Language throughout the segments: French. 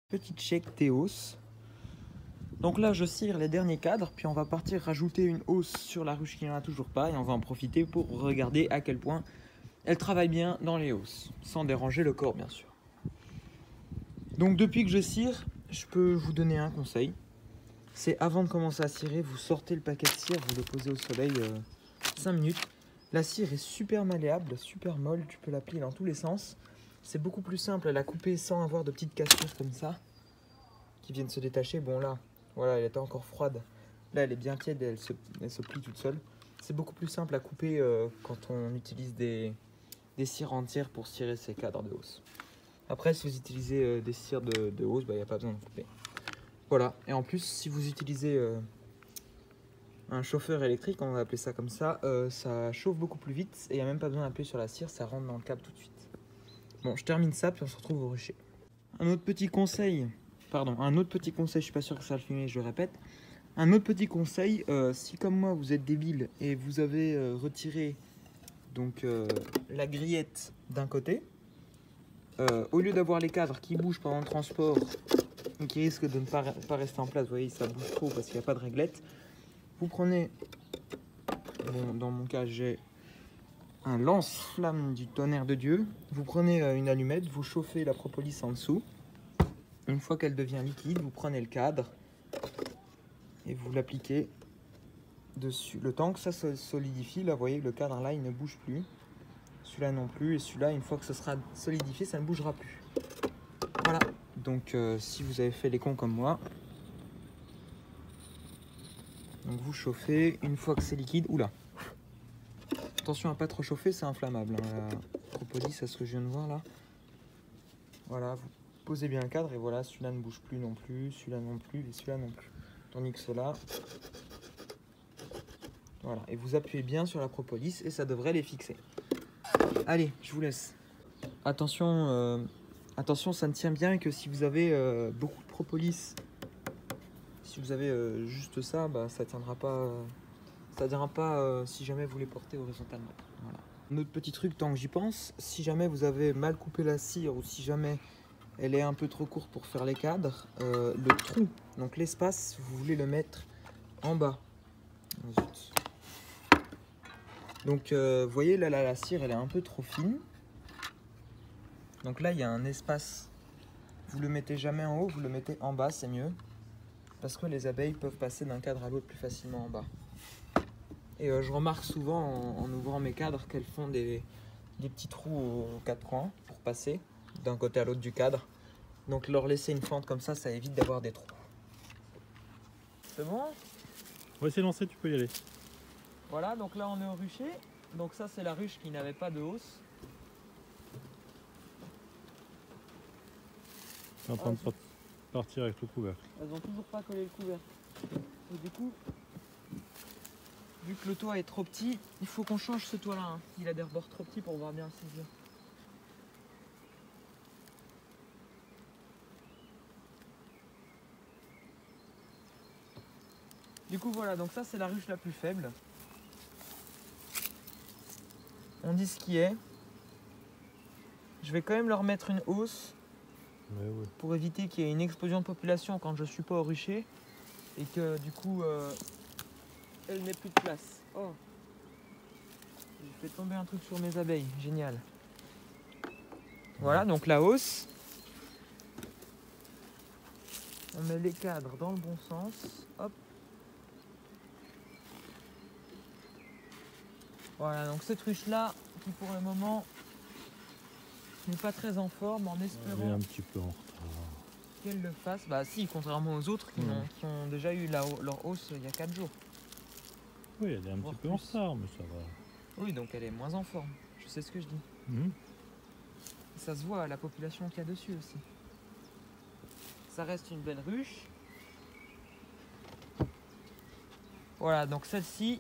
Petite check des hausses. Donc là je cire les derniers cadres, puis on va partir rajouter une hausse sur la ruche qui n'en a toujours pas, et on va en profiter pour regarder à quel point elle travaille bien dans les hausses, sans déranger le corps bien sûr. Donc depuis que je cire, je peux vous donner un conseil. C'est avant de commencer à cirer, vous sortez le paquet de cire, vous le posez au soleil 5 minutes. La cire est super malléable, super molle, tu peux la plier dans tous les sens. C'est beaucoup plus simple à la couper sans avoir de petites cassures comme ça, qui viennent se détacher. Bon là, voilà, elle était encore froide. Là, elle est bien tiède et elle se plie toute seule. C'est beaucoup plus simple à couper quand on utilise des cires entières pour cirer ces cadres de hausse. Après, si vous utilisez des cires de hausse, il n'y a pas besoin de couper. Voilà, et en plus, si vous utilisez un chauffeur électrique, on va appeler ça comme ça chauffe beaucoup plus vite et il n'y a même pas besoin d'appuyer sur la cire, ça rentre dans le câble tout de suite. Bon, je termine ça, puis on se retrouve au rucher. Un autre petit conseil, je suis pas sûr que ça va le filmer, je le répète. Un autre petit conseil, si comme moi vous êtes débile et vous avez retiré donc, la grillette d'un côté, au lieu d'avoir les cadres qui bougent pendant le transport et qui risquent de ne pas rester en place, vous voyez ça bouge trop parce qu'il n'y a pas de réglette, vous prenez, bon, dans mon cas j'ai un lance-flamme du tonnerre de Dieu, vous prenez une allumette, vous chauffez la propolis en dessous, une fois qu'elle devient liquide, vous prenez le cadre et vous l'appliquez dessus. Le temps que ça se solidifie, là vous voyez le cadre là il ne bouge plus, celui-là non plus, et celui-là une fois que ce sera solidifié ça ne bougera plus. Voilà, donc si vous avez fait les cons comme moi, donc vous chauffez, une fois que c'est liquide, oula, attention à pas trop chauffer, c'est inflammable, hein, la propolis, c'est ce que je viens de voir là. Voilà, vous posez bien le cadre et voilà, celui-là ne bouge plus non plus, celui-là non plus et celui-là non plus. Tandis que cela, voilà, et vous appuyez bien sur la propolis et ça devrait les fixer. Allez, je vous laisse. Attention, attention, ça ne tient bien que si vous avez beaucoup de propolis. Si vous avez juste ça, ça tiendra pas. Ça tiendra pas si jamais vous les portez horizontalement. Voilà. Un autre petit truc, tant que j'y pense, si jamais vous avez mal coupé la cire ou si jamais elle est un peu trop courte pour faire les cadres, le trou, donc l'espace, vous voulez le mettre en bas. Oh, zut. Donc vous voyez là, la cire elle est un peu trop fine. Donc là il y a un espace. Vous le mettez jamais en haut, vous le mettez en bas, c'est mieux. Parce que les abeilles peuvent passer d'un cadre à l'autre plus facilement en bas. Et je remarque souvent en ouvrant mes cadres qu'elles font des petits trous aux quatre coins pour passer d'un côté à l'autre du cadre. Donc leur laisser une fente comme ça évite d'avoir des trous. C'est bon? Ouais, c'est lancé, tu peux y aller. Voilà, donc là on est au rucher. Donc ça c'est la ruche qui n'avait pas de hausse. Tu es en train de partir avec le couvercle. Elles n'ont toujours pas collé le couvercle. Et du coup, vu que le toit est trop petit, il faut qu'on change ce toit là. Hein. Il a des rebords trop petits pour voir bien saisir. Du coup voilà, donc ça c'est la ruche la plus faible. On dit ce qui est. Je vais quand même leur mettre une hausse pour éviter qu'il y ait une explosion de population quand je suis pas au rucher et que du coup elle n'ait plus de place. Oh, j'ai fait tomber un truc sur mes abeilles, génial. Voilà, donc la hausse. On met les cadres dans le bon sens. Hop. Voilà, donc cette ruche-là, qui pour le moment n'est pas très en forme, en espérant elle est un petit peu en retard. Qu'elle le fasse. Bah si, contrairement aux autres qui ont déjà eu leur hausse il y a 4 jours. Oui, elle est un petit peu en retard, mais ça va. Oui, donc elle est moins en forme. Je sais ce que je dis. Ça se voit à la population qu'il y a dessus aussi. Ça reste une belle ruche. Voilà, donc celle-ci,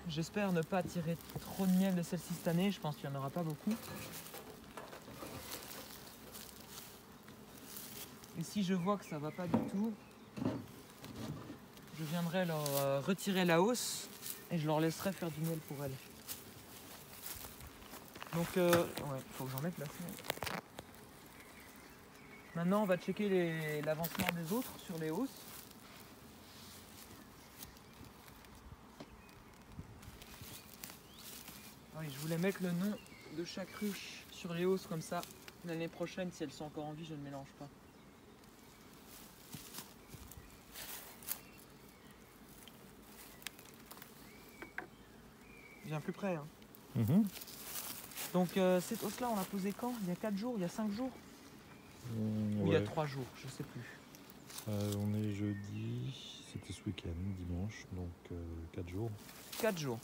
j'espère ne pas tirer trop de miel de celle-ci cette année. Je pense qu'il n'y en aura pas beaucoup. Et si je vois que ça va pas du tout, je viendrai leur retirer la hausse Et je leur laisserai faire du miel pour elles. Donc, ouais, faut que j'en mette là. Maintenant, on va checker l'avancement des autres sur les hausses. Ah oui, je voulais mettre le nom de chaque ruche sur les hausses comme ça. L'année prochaine, si elles sont encore en vie, je ne mélange pas. Je viens plus près. Hein. Donc cette hausse-là, on l'a posée quand? Il y a 4 jours, il y a 5 jours? Ou il y a 3 jours, je sais plus. On est jeudi, c'était ce week-end, dimanche, donc 4 jours. 4 jours.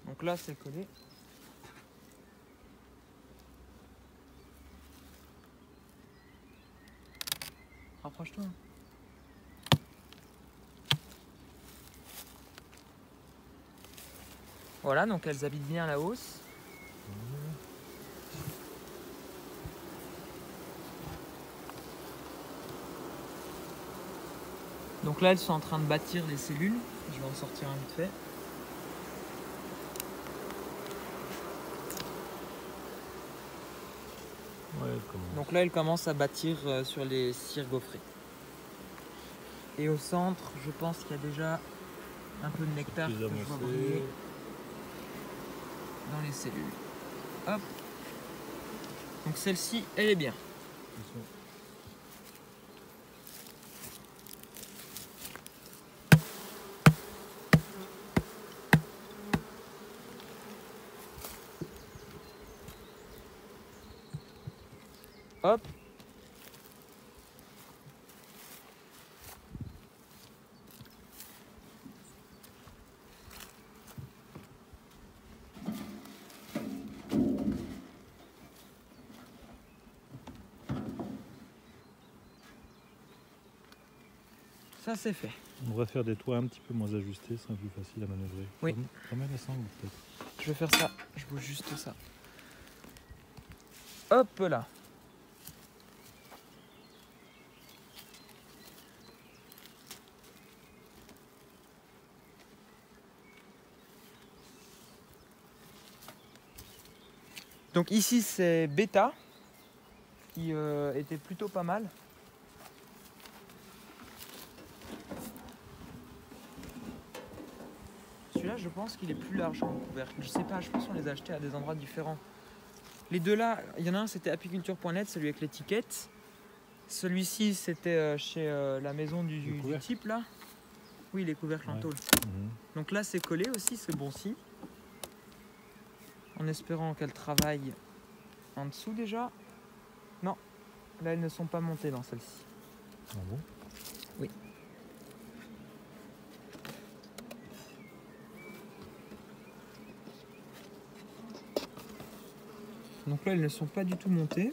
Donc là, c'est collé. Rapproche-toi. Voilà, donc elles habitent bien la hausse. Donc là, elles sont en train de bâtir les cellules. Je vais en sortir un vite fait. Donc là, elles commencent à bâtir sur les cires gaufrées. Et au centre, je pense qu'il y a déjà un peu de nectar que je vois briller dans les cellules. Hop. Donc celle-ci, elle est bien. Hop. Ça c'est fait. On va faire des toits un petit peu moins ajustés, c'est plus facile à manœuvrer. Oui. Remets la sangle peut-être. Je vais faire ça, je bouge juste ça. Hop là. Donc ici c'est Beta qui était plutôt pas mal. Celui-là je pense qu'il est plus large en couvercle. Je sais pas, je pense qu'on les a achetés à des endroits différents. Les deux là, il y en a un c'était apiculture.net, celui avec l'étiquette. Celui-ci c'était chez la maison du type là. Oui, les couvercles en tôle. Donc là c'est collé aussi, c'est bon signe. En espérant qu'elles travaillent en dessous déjà. Non, là elles ne sont pas montées dans celle-ci. Ah bon? Oui. Donc là elles ne sont pas du tout montées.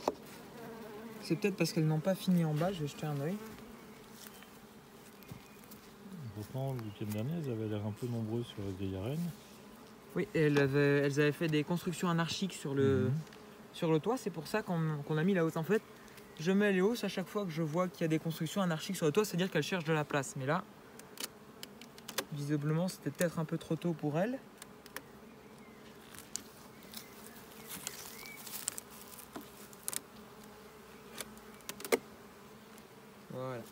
C'est peut-être parce qu'elles n'ont pas fini en bas, je vais jeter un oeil. Pourtant le week-end dernier elles avaient l'air un peu nombreuses sur la grille à rennes. Oui, et elles avaient fait des constructions anarchiques sur le toit, c'est pour ça qu'on a mis la hausse. En fait, je mets les hausses à chaque fois que je vois qu'il y a des constructions anarchiques sur le toit, c'est-à-dire qu'elles cherchent de la place. Mais là, visiblement, c'était peut-être un peu trop tôt pour elles. Voilà.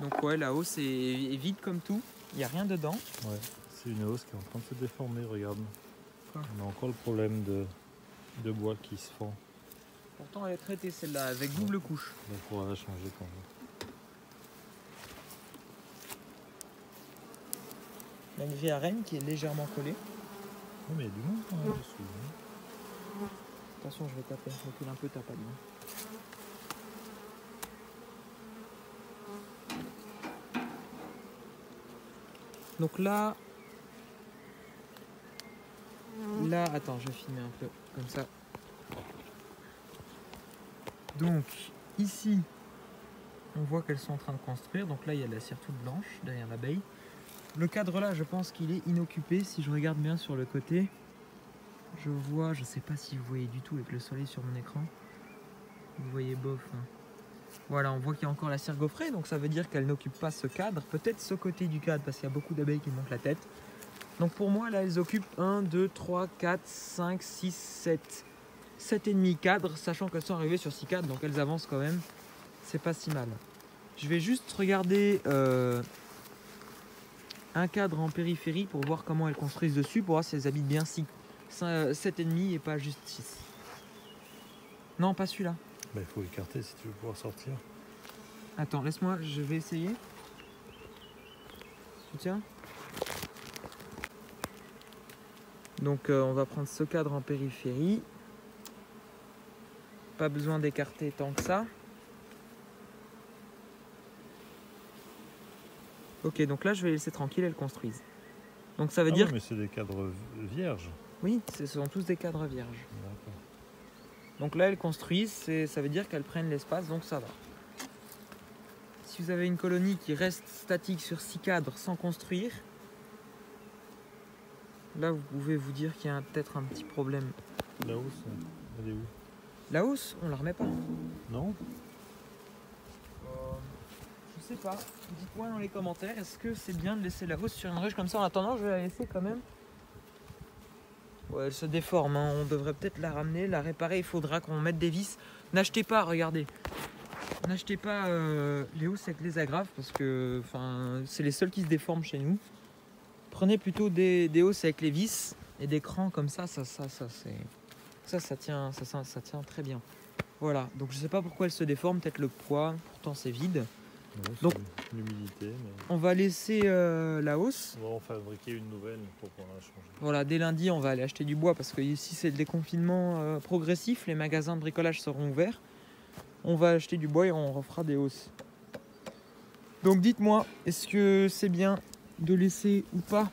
Donc ouais, la hausse est vide comme tout, il n'y a rien dedans. Ouais, c'est une hausse qui est en train de se déformer, regarde. Quoi? On a encore le problème de bois qui se fend. Pourtant elle est traitée celle-là, avec double couche. Il faudra la changer quand même. La grille à rennes qui est légèrement collée. Oui, mais il y a du monde quand même dessus. Attention, je vais taper, je recule un peu, t'as pas de main. Donc là, attends, je vais filmer un peu comme ça. Donc ici, on voit qu'elles sont en train de construire. Donc là, il y a de la cire toute blanche derrière l'abeille. Le cadre là, je pense qu'il est inoccupé. Si je regarde bien sur le côté, je vois, je sais pas si vous voyez du tout avec le soleil sur mon écran. Vous voyez bof. Hein. Voilà, on voit qu'il y a encore la cire gaufrée, donc ça veut dire qu'elle n'occupe pas ce cadre. Peut-être ce côté du cadre, parce qu'il y a beaucoup d'abeilles qui montent la tête. Donc pour moi, là, elles occupent 1, 2, 3, 4, 5, 6, 7. 7,5 cadres, sachant qu'elles sont arrivées sur 6 cadres, donc elles avancent quand même. C'est pas si mal. Je vais juste regarder un cadre en périphérie pour voir comment elles construisent dessus, pour voir si elles habitent bien 7,5 et pas juste 6. Non, pas celui-là. Bah, il faut écarter si tu veux pouvoir sortir. Attends, laisse-moi, je vais essayer. Tu tiens ? Donc on va prendre ce cadre en périphérie. Pas besoin d'écarter tant que ça. Ok, donc là je vais les laisser tranquilles, elles construisent. Donc ça veut dire... Oui, mais c'est des cadres vierges. Oui, ce sont tous des cadres vierges. D'accord. Donc là elles construisent, ça veut dire qu'elles prennent l'espace, donc ça va. Si vous avez une colonie qui reste statique sur 6 cadres sans construire, là vous pouvez vous dire qu'il y a peut-être un petit problème. La hausse, elle est où? La hausse, on la remet pas. Non? Je sais pas. Dites-moi dans les commentaires, est-ce que c'est bien de laisser la hausse sur une ruche comme ça? En attendant, je vais la laisser quand même. Ouais, elle se déforme, hein. On devrait peut-être la ramener, la réparer. Il faudra qu'on mette des vis. N'achetez pas, regardez. N'achetez pas les housses avec les agrafes parce que c'est les seuls qui se déforment chez nous. Prenez plutôt des hausses avec les vis et des crans comme ça, ça tient très bien. Voilà, donc je sais pas pourquoi elle se déforme, peut-être le poids, pourtant c'est vide. Non, Donc l'humidité. Mais... on va laisser la hausse. On va en fabriquer une nouvelle pour pouvoir la changer. Voilà, dès lundi on va aller acheter du bois parce que ici c'est le déconfinement progressif, les magasins de bricolage seront ouverts. On va acheter du bois et on refera des hausses. Donc dites-moi, est-ce que c'est bien de laisser ou pas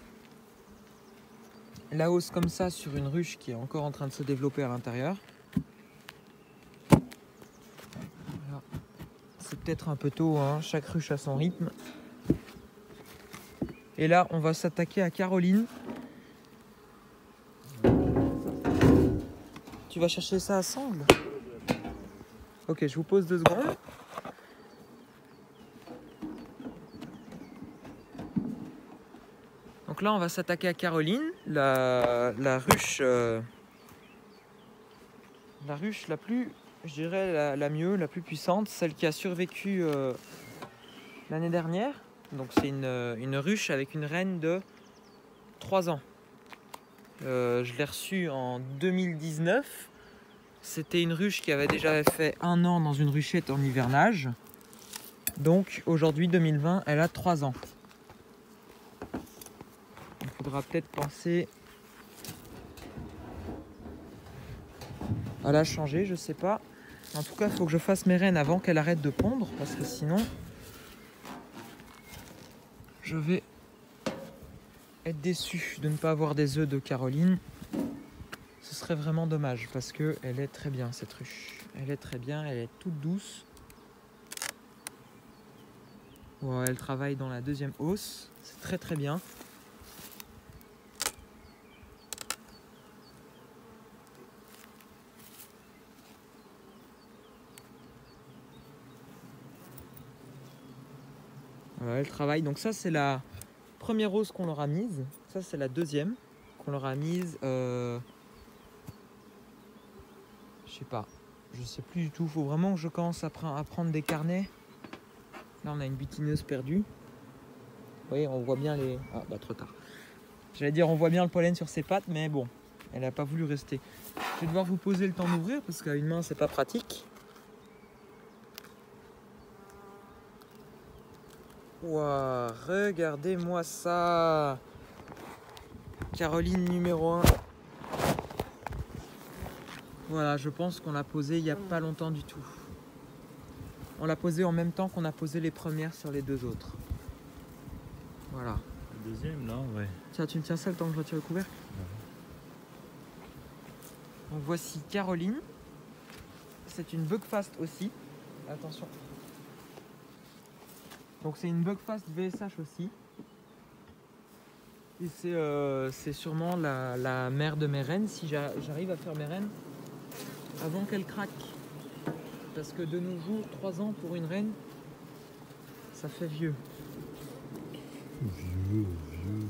la hausse comme ça sur une ruche qui est encore en train de se développer à l'intérieur? Voilà. C'est peut-être un peu tôt, hein, chaque ruche a son rythme. Et là, on va s'attaquer à Caroline. Tu vas chercher ça à sangle? Ok, je vous pose 2 secondes. Donc là, on va s'attaquer à Caroline, la ruche la plus, je dirais, la mieux, la plus puissante, celle qui a survécu l'année dernière. Donc c'est une ruche avec une reine de 3 ans. Je l'ai reçue en 2019. C'était une ruche qui avait déjà fait 1 an dans une ruchette en hivernage. Donc aujourd'hui, 2020, elle a 3 ans. Il faudra peut-être penser à la changer, je sais pas. En tout cas, il faut que je fasse mes reines avant qu'elle arrête de pondre, parce que sinon, je vais être déçu de ne pas avoir des œufs de Caroline. Ce serait vraiment dommage, parce qu'elle est très bien, cette ruche. Elle est très bien, elle est toute douce. Ouais, elle travaille dans la 2e hausse, c'est très très bien. Voilà, elle travaille. Donc ça, c'est la première hausse qu'on leur a mise. Ça, c'est la 2e qu'on leur a mise. Je sais pas. Je sais plus du tout. Faut vraiment que je commence à prendre des carnets. Là, on a une butineuse perdue. Vous voyez, on voit bien les... Ah, bah trop tard. J'allais dire, on voit bien le pollen sur ses pattes, mais bon, elle n'a pas voulu rester. Je vais devoir vous poser le temps d'ouvrir parce qu'à une main, c'est pas pratique. Waouh, regardez-moi ça. Caroline numéro 1. Voilà, je pense qu'on l'a posée il n'y a pas longtemps du tout. On l'a posée en même temps qu'on a posé les premières sur les 2 autres. Voilà. La 2e là, ouais. Tiens, tu me tiens ça le temps que je retire le couvercle. Donc voici Caroline. C'est une Buckfast aussi. Attention. Donc c'est une Buckfast VSH aussi. Et c'est sûrement la mère de mes rennes, si j'arrive à faire mes rennes avant qu'elle craque. Parce que de nos jours, 3 ans pour une reine, ça fait vieux. Vieux.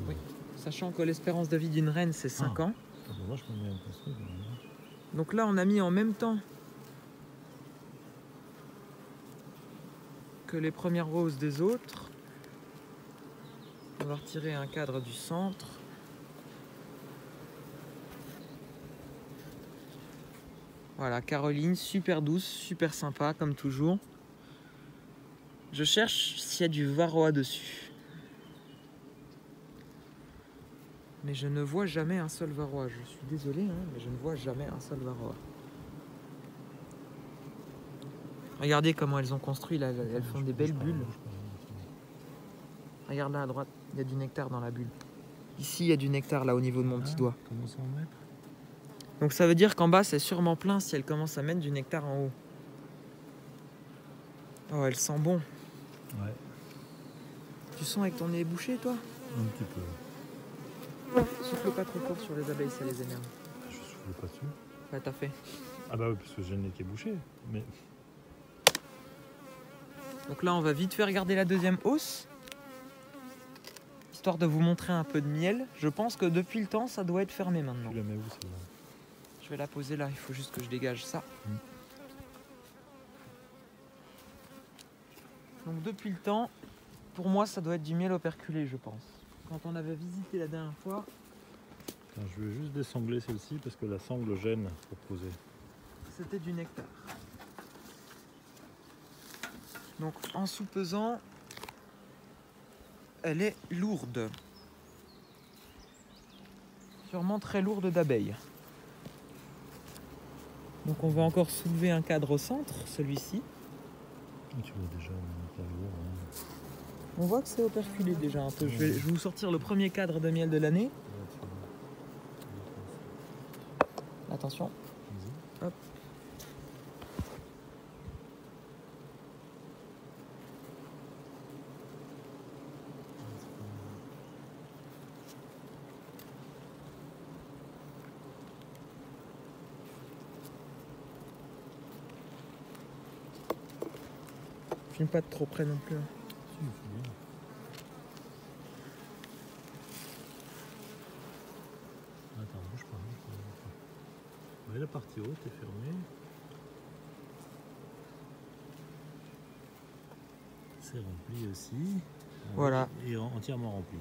Oui. Sachant que l'espérance de vie d'une reine, c'est 5 ans. Ah, bah, moi, je m'en mets un peu ça, Donc là, on a mis en même temps que les premières roses des autres. On va retirer un cadre du centre. Voilà, Caroline, super douce, super sympa, comme toujours. Je cherche s'il y a du varroa dessus. Mais je ne vois jamais un seul varroa. Je suis désolé, hein, mais je ne vois jamais un seul varroa. Regardez comment elles ont construit, là, elles font des belles bulles. Regarde là à droite, il y a du nectar dans la bulle. Ici, il y a du nectar là au niveau de mon petit doigt. Comment ça en mettre? Donc ça veut dire qu'en bas, c'est sûrement plein si elle commence à mettre du nectar en haut. Oh, elle sent bon. Ouais, Tu sens avec ton nez bouché, toi? un petit peu. Souffle pas trop fort sur les abeilles, ça les énerve. Je souffle pas dessus. Ouais, t'as fait. Ah bah oui, parce que j'ai le nez qui est bouché. Mais Donc là, on va vite faire regarder la deuxième hausse. Histoire de vous montrer un peu de miel. Je pense que depuis le temps, ça doit être fermé maintenant. tu la mets où celle-là? Je vais la poser là, il faut juste que je dégage ça. Donc depuis le temps, pour moi, ça doit être du miel operculé, je pense. Quand on avait visité la dernière fois, Attends, je vais juste désangler celle-ci parce que la sangle gêne pour poser. c'était du nectar. Donc en sous-pesant, elle est lourde. Sûrement très lourde d'abeilles. Donc on va encore soulever un cadre au centre, celui-ci. Tu vois déjà un lourd. Hein. On voit que c'est operculé déjà un peu. Je vais vous sortir le premier cadre de miel de l'année. Ouais, Attention. vas-y. Hop. Filme pas de trop près non plus. Si, il faut bien. Attends, bouge pas. Ouais, la partie haute est fermée. C'est rempli aussi. Voilà. Et entièrement rempli.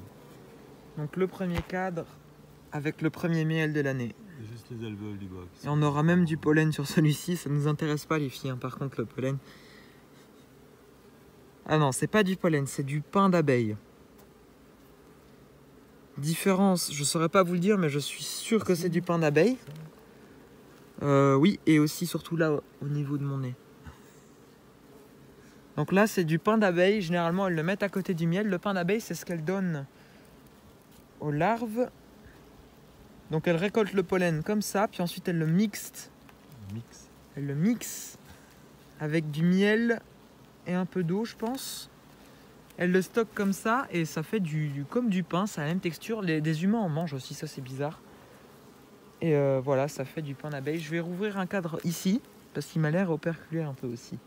Donc le premier cadre avec le premier miel de l'année. Et juste les alvéoles du bas. Et on aura même du pollen sur celui-ci, ça nous intéresse pas les filles, hein. Par contre le pollen. Ah non, c'est pas du pollen, c'est du pain d'abeille. Différence, je saurais pas vous le dire, mais je suis sûr que c'est du pain d'abeille. Oui, et aussi surtout là au niveau de mon nez. Donc là c'est du pain d'abeille, généralement elles le mettent à côté du miel. Le pain d'abeille c'est ce qu'elles donnent aux larves. Donc elles récoltent le pollen comme ça, puis ensuite elles le mixent. Elles le mixent avec du miel et un peu d'eau je pense. Elles le stockent comme ça et ça fait comme du pain, ça a la même texture. Des humains en mangent aussi, ça c'est bizarre. Et voilà, ça fait du pain d'abeille. Je vais rouvrir un cadre ici, parce qu'il m'a l'air operculé un peu aussi.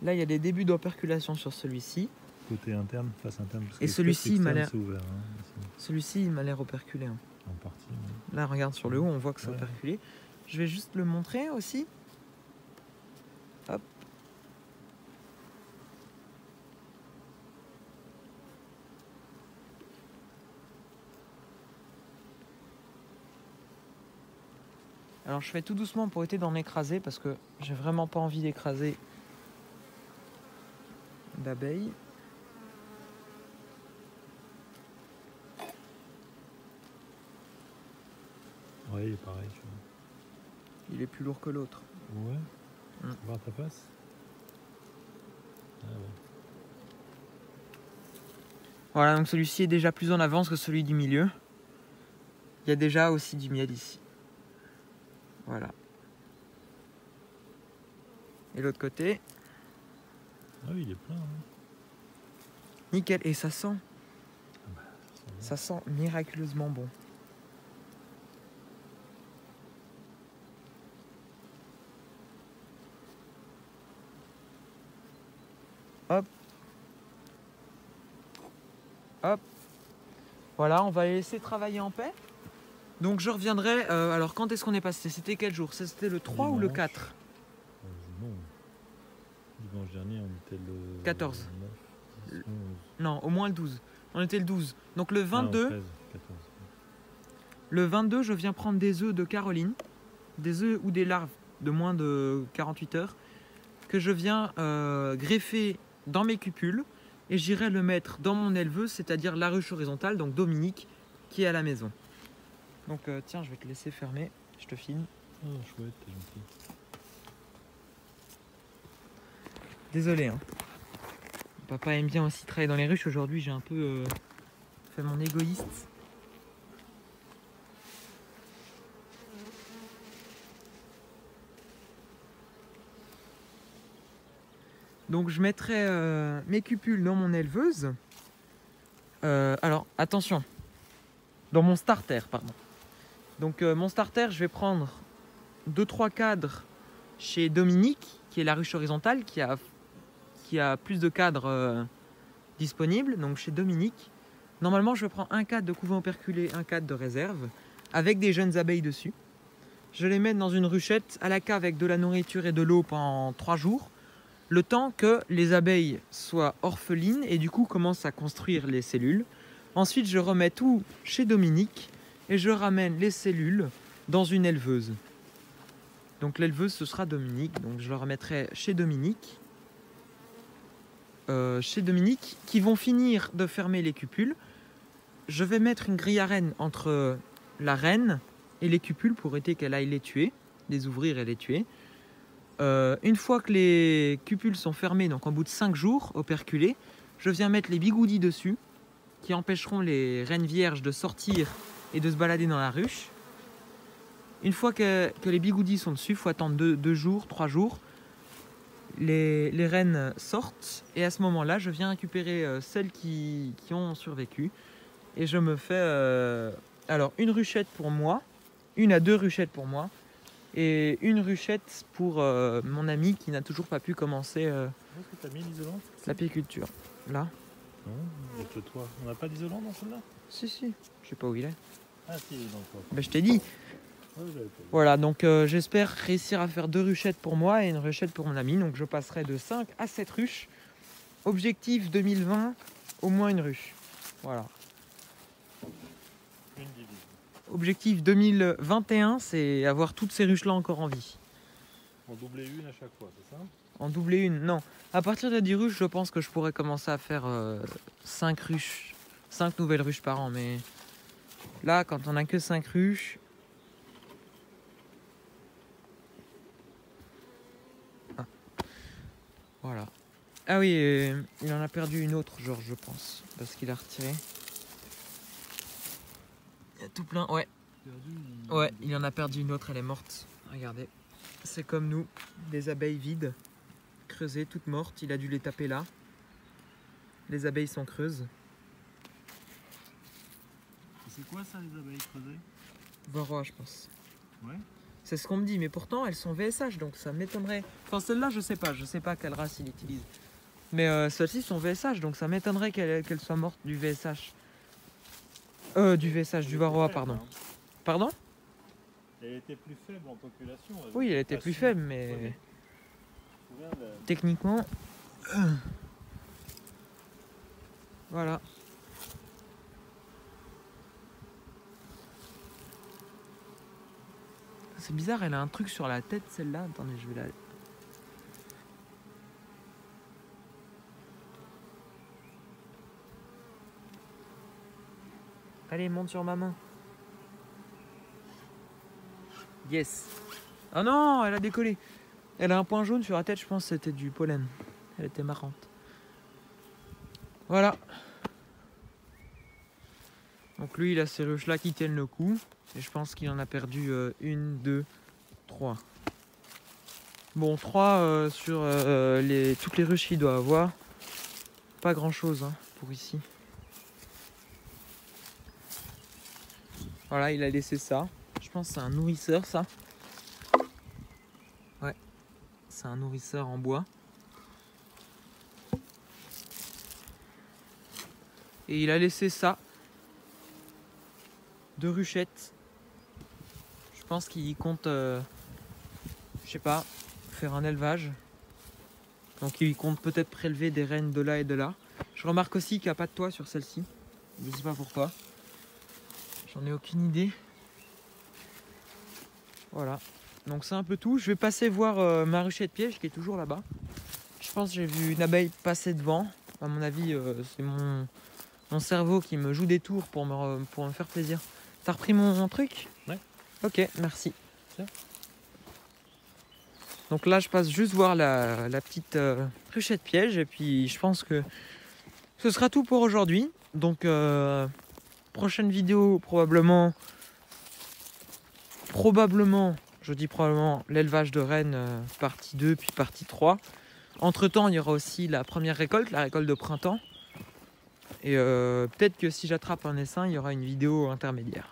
Là, il y a des débuts d'operculation sur celui-ci. Côté interne, face interne. Parce Et que celui-ci, il m'a l'air... c'est ouvert, hein, Celui-ci, il m'a l'air operculé. Hein. en partie. Ouais. Là, regarde sur le haut, on voit que c'est Ouais. operculé. Je vais juste le montrer aussi. Hop. Alors je fais tout doucement pour éviter d'en écraser parce que j'ai vraiment pas envie d'écraser d'abeilles. Ouais, il est pareil. Tu vois. Il est plus lourd que l'autre. Ouais. Voir ta face. Ah ouais. Voilà, donc celui-ci est déjà plus en avance que celui du milieu. Il y a déjà aussi du miel ici. Voilà. Et l'autre côté. Ah oui, il est plein. Hein. Nickel. Et ça sent. Ça Ça sent miraculeusement bon. Hop. Hop. Voilà, on va les laisser travailler en paix. Donc je reviendrai. Alors quand est-ce qu'on est passé? C'était quel jour? C'était le 3 ou le Dimanche. 4? Non. Dimanche dernier, on était le 14. 9, 10, 11. Non, au moins le 12. On était le 12. Donc le 22, 13, 14. le 22, je viens prendre des œufs de Caroline, des œufs ou des larves de moins de 48 heures, que je viens greffer dans mes cupules et j'irai le mettre dans mon éleveuse, c'est-à-dire la ruche horizontale, donc Dominique, qui est à la maison. Donc tiens, je vais te laisser fermer, je te filme. Oh, chouette, t'es gentil. Désolé, hein. Papa aime bien aussi travailler dans les ruches. Aujourd'hui, j'ai un peu fait mon égoïste. Donc je mettrai mes cupules dans mon éleveuse. Alors attention, dans mon starter, pardon. Donc mon starter, je vais prendre 2-3 cadres chez Dominique, qui est la ruche horizontale, qui a plus de cadres disponibles. Donc chez Dominique, normalement je prends un cadre de couvent operculé, un cadre de réserve, avec des jeunes abeilles dessus. Je les mets dans une ruchette à la cave avec de la nourriture et de l'eau pendant 3 jours. Le temps que les abeilles soient orphelines et du coup commencent à construire les cellules. Ensuite, je remets tout chez Dominique et je ramène les cellules dans une éleveuse. Donc l'éleveuse, ce sera Dominique. Donc je le remettrai chez Dominique. Qui vont finir de fermer les cupules. Je vais mettre une grille à reine entre la reine et les cupules pour éviter qu'elle aille les tuer, les ouvrir et les tuer. Une fois que les cupules sont fermées, donc en bout de 5 jours, operculées, je viens mettre les bigoudis dessus, qui empêcheront les reines vierges de sortir et de se balader dans la ruche. Une fois que les bigoudis sont dessus, il faut attendre 2 jours, 3 jours. Les reines sortent et à ce moment-là, je viens récupérer celles qui ont survécu. Et je me fais alors une ruchette pour moi, 1 à 2 ruchettes pour moi. Et une ruchette pour mon ami qui n'a toujours pas pu commencer Est-ce que tu as mis l'isolant? l'apiculture. Là. Non, avec le toit. On n'a pas d'isolant dans celle-là? Si, si. Je sais pas où il est. Ah si, il est dans le toit. Ben, je t'ai dit. Ouais, j'avais pas vu. Voilà, donc j'espère réussir à faire 2 ruchettes pour moi et une ruchette pour mon ami. Donc je passerai de 5 à 7 ruches. Objectif 2020, au moins une ruche. Voilà. Une divise. Objectif 2021, c'est avoir toutes ces ruches-là encore en vie. On doublait une à chaque fois, c'est ça? En doubler une, non. À partir de 10 ruches, je pense que je pourrais commencer à faire 5 ruches. 5 nouvelles ruches par an. Mais là, quand on n'a que 5 ruches... Ah. Voilà. Ah oui, il en a perdu une autre, Georges, je pense. Parce qu'il a retiré. Il y a tout plein, ouais. Ouais, il en a perdu une autre, elle est morte. Regardez. C'est comme nous, des abeilles vides, creusées, toutes mortes. Il a dû les taper là. Les abeilles sont creuses. C'est quoi ça, les abeilles creusées? Varroa, je pense. Ouais. C'est ce qu'on me dit, mais pourtant elles sont VSH, donc ça m'étonnerait. Enfin, celle-là, je sais pas quelle race il utilise. Mais celles-ci sont VSH, donc ça m'étonnerait qu'elle soit morte du VSH. Du VSH, du Varroa, pardon. Pardon? Elle était plus faible en population. Oui, elle était plus faible, mais techniquement... Voilà. C'est bizarre, elle a un truc sur la tête, celle-là. Attendez, je vais la... Allez, monte sur ma main. Yes. Oh non, elle a décollé. Elle a un point jaune sur la tête, je pense que c'était du pollen. Elle était marrante. Voilà. Donc lui, il a ces ruches-là qui tiennent le coup. Et je pense qu'il en a perdu 1, 2, 3. Bon, 3 sur toutes les ruches qu'il doit avoir. Pas grand chose hein, pour ici. Voilà, il a laissé ça. Je pense que c'est un nourrisseur ça. Ouais, c'est un nourrisseur en bois. Et il a laissé ça. 2 ruchettes. Je pense qu'il compte, je sais pas, faire un élevage. Donc il compte peut-être prélever des rennes de là et de là. Je remarque aussi qu'il n'y a pas de toit sur celle-ci. Je ne sais pas pourquoi. J'en ai aucune idée. Voilà. Donc c'est un peu tout. Je vais passer voir ma ruchette piège qui est toujours là-bas. Je pense que j'ai vu une abeille passer devant. À mon avis, c'est mon cerveau qui me joue des tours pour me faire plaisir. T'as repris mon truc? Ouais. Ok, merci. Tiens. Donc là, je passe juste voir la petite ruchette piège. Et puis, je pense que ce sera tout pour aujourd'hui. Donc, prochaine vidéo, probablement, je dis probablement, l'élevage de rennes, partie 2, puis partie 3. Entre-temps, il y aura aussi la première récolte, la récolte de printemps. Et peut-être que si j'attrape un essaim, il y aura une vidéo intermédiaire.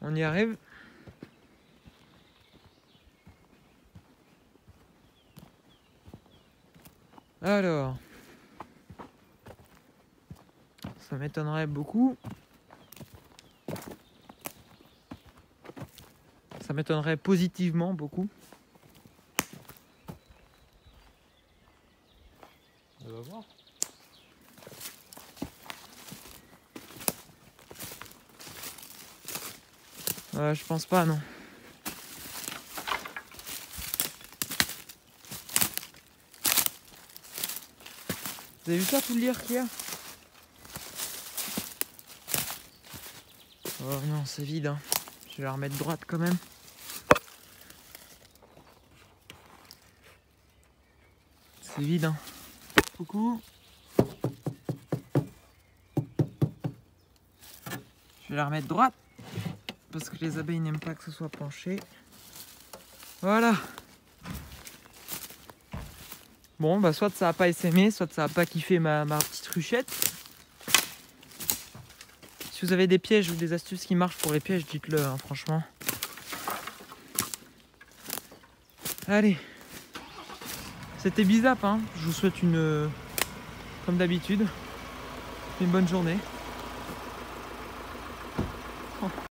On y arrive. Alors, ça m'étonnerait beaucoup. Ça m'étonnerait positivement beaucoup. On va voir. Je pense pas, non. Vous avez vu ça, tout le lierre qu'il y a? Oh non, c'est vide. Hein. Je vais la remettre droite quand même. C'est vide. Hein. Coucou. Je vais la remettre droite. Parce que les abeilles n'aiment pas que ce soit penché. Voilà. Bon, bah soit ça n'a pas essaimé, soit ça n'a pas kiffé ma petite ruchette. Si vous avez des pièges ou des astuces qui marchent pour les pièges, dites-le, hein, franchement. Allez. C'était Bizap, hein. Je vous souhaite comme d'habitude, une bonne journée.